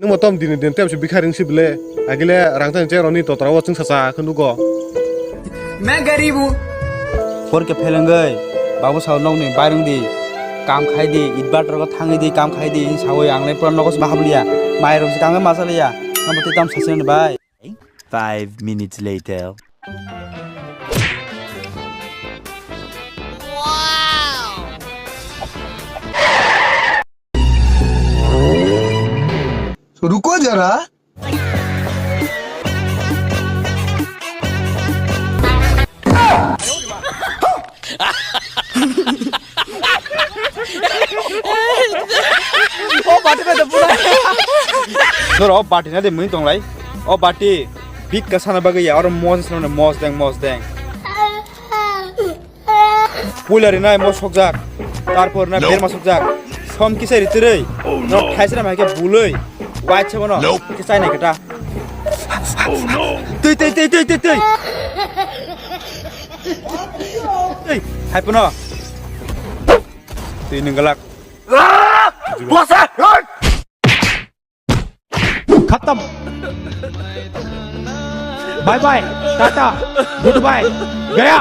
nung motom din din tem bikaring si bele agile rangtang che roni to trawo chung sasa khunu go मैं गरीब हूँ four के फेलेंगे बाबू साव नौ नहीं बायरंग दी काम खाई दी ईद बाटर को थांगी दी काम खाई दी इन सावई आंगले पुरान लोगों से बाहर लिया मायरों से कांगे मासा लिया नंबर तीन सासे ने बाय 5 minutes later. रुको जरा ओ बाटी में तो पूरा नोर ओ बाटी ना दे मुई तोंग लाई ओ बाटी बिग का साना बगे या और मौज सुनो मौज देंग पुलर ना मौज सकजाक तारपर ना बेर मा सकजाक सम किसे रितरै न खाइसरा माके बुलै वाइट छ बनो के चाइ नै केटा तै हाइ पनो तै नंगलाक खत्म bye bye tata goodbye गया